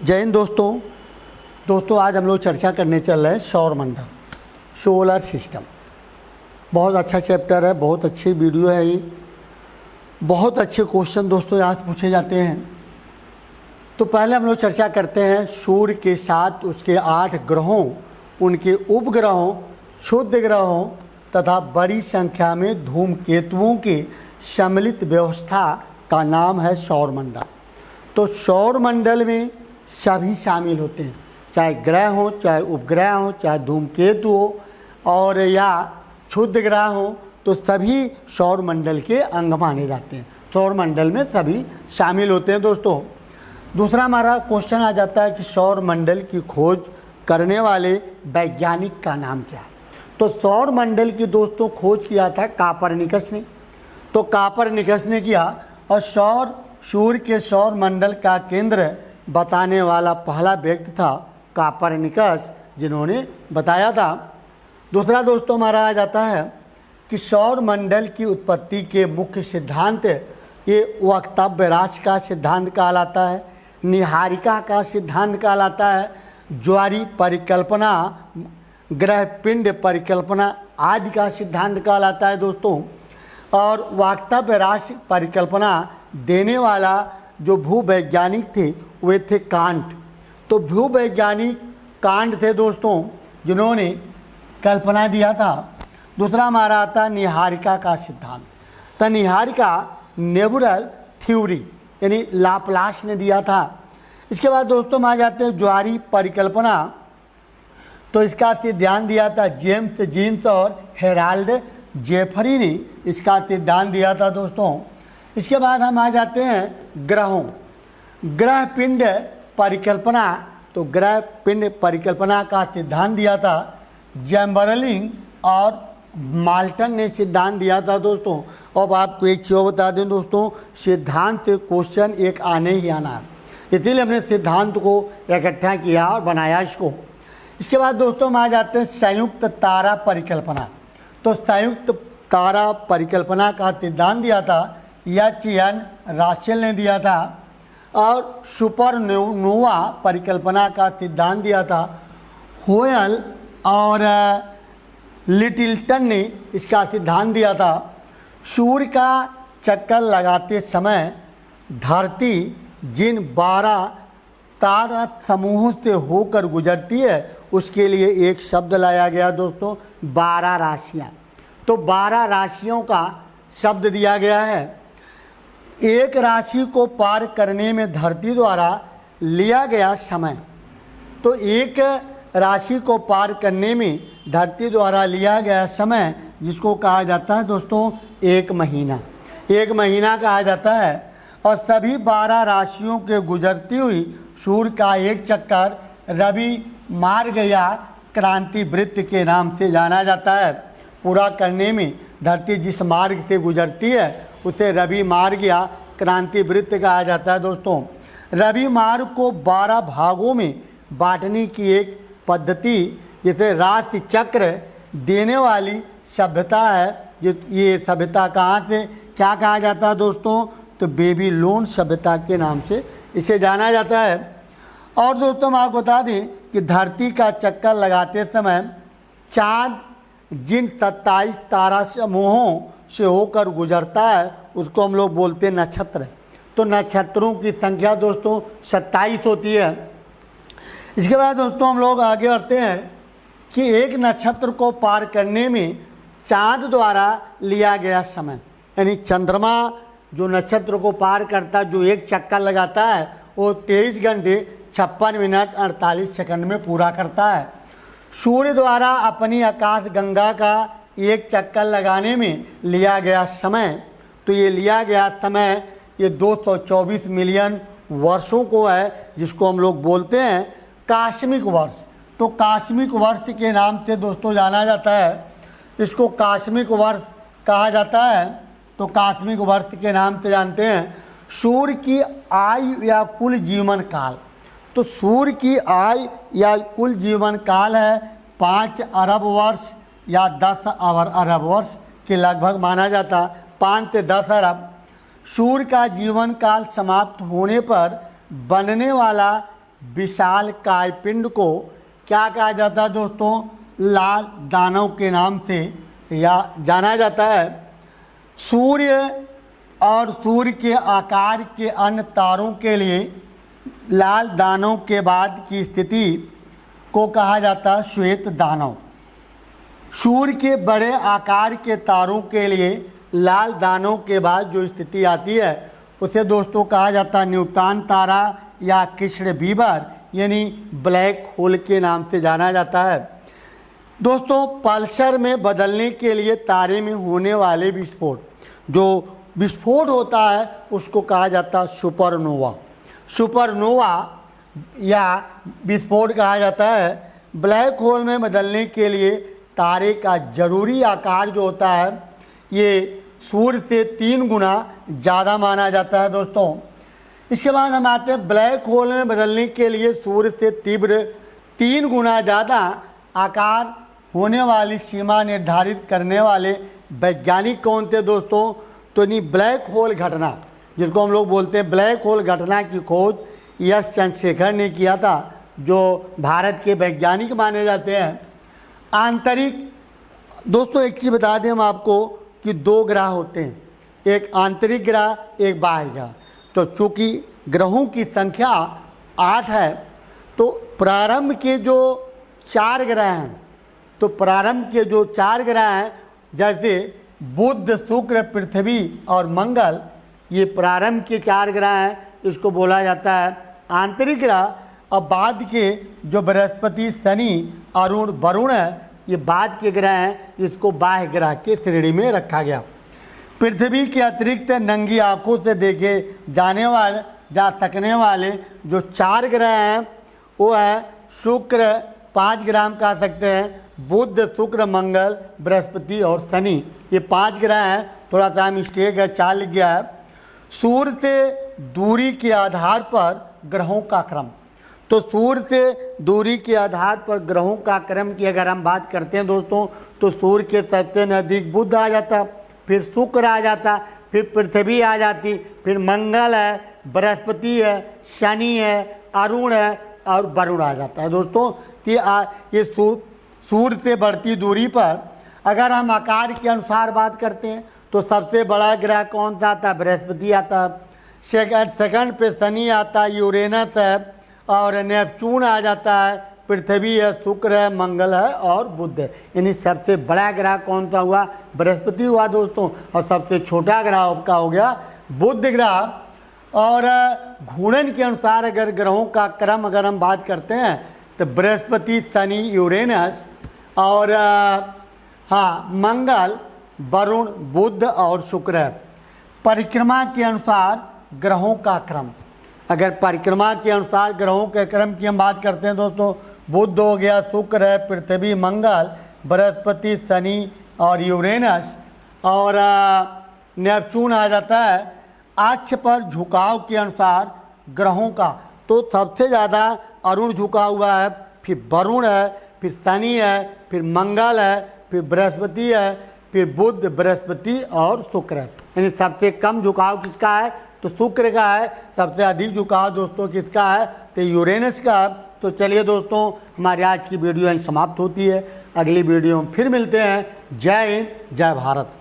जय हिंद दोस्तों आज हम लोग चर्चा करने चल रहे हैं सौरमंडल सोलर सिस्टम। बहुत अच्छा चैप्टर है, बहुत अच्छी वीडियो है ये, बहुत अच्छे क्वेश्चन दोस्तों यहाँ से पूछे जाते हैं। तो पहले हम लोग चर्चा करते हैं सूर्य के साथ उसके 8 ग्रहों, उनके उपग्रहों, क्षुद्र ग्रहों तथा बड़ी संख्या में धूमकेतुओं की सम्मिलित व्यवस्था का नाम है सौरमंडल। तो सौरमंडल में सभी शामिल होते हैं, चाहे ग्रह हो, चाहे उपग्रह हो, चाहे धूमकेतु हो और या क्षुद्र ग्रह हो, तो सभी सौरमंडल के अंग माने जाते हैं। सौरमंडल में सभी शामिल होते हैं दोस्तों। दूसरा हमारा क्वेश्चन आ जाता है कि सौरमंडल की खोज करने वाले वैज्ञानिक का नाम क्या है। तो सौरमंडल की दोस्तों खोज किया था कापरनिकस ने। तो कापरनिकस ने किया और सूर्य के सौरमंडल का केंद्र बताने वाला पहला व्यक्ति था कापरनिकस, जिन्होंने बताया था। दूसरा दोस्तों हमारा आ जाता है कि सौरमंडल की उत्पत्ति के मुख्य सिद्धांत ये वक्तव्य राशि का सिद्धांत कहलाता है, निहारिका का सिद्धांत कहलाता है, ज्वारी परिकल्पना, ग्रह पिंड परिकल्पना आदि का सिद्धांत कहलाता है दोस्तों। और वक्तव्य राशि परिकल्पना देने वाला जो भूवैज्ञानिक थे वे थे कांट। तो भूवैज्ञानिक कांट थे दोस्तों, जिन्होंने कल्पना दिया था। दूसरा हमारा आता है निहारिका का सिद्धांत। तो निहारिका नेबुलर थ्योरी यानी लाप्लास ने दिया था। इसके बाद दोस्तों हम आ जाते हैं ज्वारी परिकल्पना। तो इसका ध्यान दिया था जेम्स जीन्स और हेराल्ड जेफरी ने इसका सिद्धांत दिया था दोस्तों। इसके बाद हम आ जाते हैं ग्रहों, ग्रह पिंड परिकल्पना। तो ग्रह पिंड परिकल्पना का सिद्धांत दिया था जैम्बरलिन और माल्टन ने सिद्धांत दिया था दोस्तों। अब आपको एक चीज़ बता दें दोस्तों, सिद्धांत क्वेश्चन एक आने ही आना है, इसीलिए हमने सिद्धांत को इकट्ठा किया और बनाया इसको। इसके बाद दोस्तों हम आ जाते हैं संयुक्त तारा परिकल्पना। तो संयुक्त तारा परिकल्पना का सिद्धांत दिया था एच.एन. रासेल ने दिया था। और सुपरनोवा परिकल्पना का सिद्धांत दिया था होयल और लिटिल्टन ने इसका सिद्धांत दिया था। सूर्य का चक्कर लगाते समय धरती जिन 12 तारा समूहों से होकर गुजरती है उसके लिए एक शब्द लाया गया दोस्तों, 12 राशियाँ। तो 12 राशियों का शब्द दिया गया है। एक राशि को पार करने में धरती द्वारा लिया गया समय, तो एक राशि को पार करने में धरती द्वारा लिया गया समय जिसको कहा जाता है दोस्तों एक महीना, एक महीना कहा जाता है। और सभी 12 राशियों के गुजरती हुई सूर्य का एक चक्कर रवि मार्ग या क्रांति वृत्त के नाम से जाना जाता है। पूरा करने में धरती जिस मार्ग से गुजरती है उसे रवि मार्ग या क्रांति वृत्त कहा जाता है दोस्तों। रवि मार्ग को 12 भागों में बांटने की एक पद्धति जिसे राशि चक्र देने वाली सभ्यता है। ये सभ्यता कहाँ से क्या कहा जाता है दोस्तों, तो बेबीलोन सभ्यता के नाम से इसे जाना जाता है। और दोस्तों हम आपको बता दें कि धरती का चक्कर लगाते समय चाँद जिन 27 तारा समूहों से होकर गुजरता है उसको हम लोग बोलते हैं नक्षत्र। तो नक्षत्रों की संख्या दोस्तों 27 होती है। इसके बाद दोस्तों हम लोग आगे बढ़ते हैं कि एक नक्षत्र को पार करने में चाँद द्वारा लिया गया समय, यानी चंद्रमा जो नक्षत्र को पार करता जो एक चक्कर लगाता है वो 23 घंटे 56 मिनट 48 सेकंड में पूरा करता है। सूर्य द्वारा अपनी आकाश गंगा का एक चक्कर लगाने में लिया गया समय, तो ये लिया गया समय ये 224 मिलियन वर्षों को है, जिसको हम लोग बोलते हैं कास्मिक वर्ष। तो कास्मिक वर्ष के नाम से दोस्तों जाना जाता है, इसको कास्मिक वर्ष कहा जाता है। तो कास्मिक वर्ष के नाम से जानते हैं। सूर्य की आयु या कुल जीवन काल, तो सूर्य की आयु या कुल जीवन काल है 5 अरब वर्ष या 10 अरब वर्ष के लगभग माना जाता, 5 से 10 अरब। सूर्य का जीवन काल समाप्त होने पर बनने वाला विशाल कायपिंड को क्या कहा जाता है दोस्तों? लाल दानव के नाम से या जाना जाता है। सूर्य और सूर्य के आकार के अन्य तारों के लिए लाल दानव के बाद की स्थिति को कहा जाता है श्वेत दानव। सूर्य के बड़े आकार के तारों के लिए लाल दानव के बाद जो स्थिति आती है उसे दोस्तों कहा जाता है न्यूट्रॉन तारा या कृष्ण बीवर यानी ब्लैक होल के नाम से जाना जाता है। दोस्तों पल्सर में बदलने के लिए तारे में होने वाले विस्फोट, जो विस्फोट होता है उसको कहा जाता है सुपरनोवा। सुपरनोवा या विस्फोट कहा जाता है। ब्लैक होल में बदलने के लिए तारे का जरूरी आकार जो होता है ये सूर्य से 3 गुना ज़्यादा माना जाता है दोस्तों। इसके बाद हम आते हैं ब्लैक होल में बदलने के लिए सूर्य से तीव्र 3 गुना ज़्यादा आकार होने वाली सीमा निर्धारित करने वाले वैज्ञानिक कौन थे दोस्तों? तो नहीं, ब्लैक होल घटना जिसको हम लोग बोलते हैं ब्लैक होल घटना की खोज एस चंद्रशेखर ने किया था, जो भारत के वैज्ञानिक माने जाते हैं। आंतरिक दोस्तों एक चीज़ बता दें हम आपको कि 2 ग्रह होते हैं, एक आंतरिक ग्रह एक बाह्य ग्रह। तो चूँकि ग्रहों की संख्या 8 है तो प्रारंभ के जो 4 ग्रह हैं, तो प्रारंभ के जो 4 ग्रह हैं जैसे बुध, शुक्र, पृथ्वी और मंगल, ये प्रारंभ के 4 ग्रह हैं, इसको बोला जाता है आंतरिक ग्रह। अब बाद के जो बृहस्पति, शनि, अरुण, वरुण है ये बाद के ग्रह हैं, इसको बाह्य ग्रह के श्रेणी में रखा गया। पृथ्वी के अतिरिक्त नंगी आंखों से देखे जा सकने वाले जो 4 ग्रह हैं वो है शुक्र 5 ग्राम कह सकते हैं, बुध, शुक्र, मंगल, बृहस्पति और शनि, ये 5 ग्रह हैं। थोड़ा सा मिस्टेक है, 4 लिख गया है। सूर्य से दूरी के आधार पर ग्रहों का क्रम, तो सूर्य से दूरी के आधार पर ग्रहों का क्रम की अगर हम बात करते हैं दोस्तों तो सूर्य के सबसे नज़दीक बुध आ जाता, फिर शुक्र आ जाता, फिर पृथ्वी आ जाती, फिर मंगल है, बृहस्पति है, शनि है, अरुण है और वरुण आ जाता है दोस्तों। ये सूर्य से बढ़ती दूरी पर अगर हम आकार के अनुसार बात करते हैं तो सबसे बड़ा ग्रह कौन सा आता है? बृहस्पति आता है। सेकंड पे शनि आता है, यूरेनस है और नेपच्यून आ जाता है, पृथ्वी है, शुक्र है, मंगल है और बुध है। यानी सबसे बड़ा ग्रह कौन सा हुआ? बृहस्पति हुआ दोस्तों। और सबसे छोटा ग्रह का हो गया बुध ग्रह। और घूर्णन के अनुसार अगर ग्रहों का क्रम अगर हम बात करते हैं तो बृहस्पति, शनि, यूरेनस और मंगल, वरुण, बुध और शुक्र है। परिक्रमा के अनुसार ग्रहों का क्रम, अगर परिक्रमा के अनुसार ग्रहों के क्रम की हम बात करते हैं दोस्तों, बुध हो गया, शुक्र है, पृथ्वी, मंगल, बृहस्पति, शनि और यूरेनस और नेपच्यून आ जाता है। अक्ष पर झुकाव के अनुसार ग्रहों का तो सबसे ज़्यादा अरुण झुका हुआ है, फिर वरुण है, फिर शनि है, फिर मंगल है, फिर बृहस्पति है, फिर बुध, बृहस्पति और शुक्र है। यानी सबसे कम झुकाव किसका है? तो शुक्र का है। सबसे अधिक झुकाव दोस्तों किसका है? तो यूरेनस का है। तो चलिए दोस्तों हमारी आज की वीडियो यहीं समाप्त होती है। अगली वीडियो में फिर मिलते हैं। जय हिंद, जय भारत।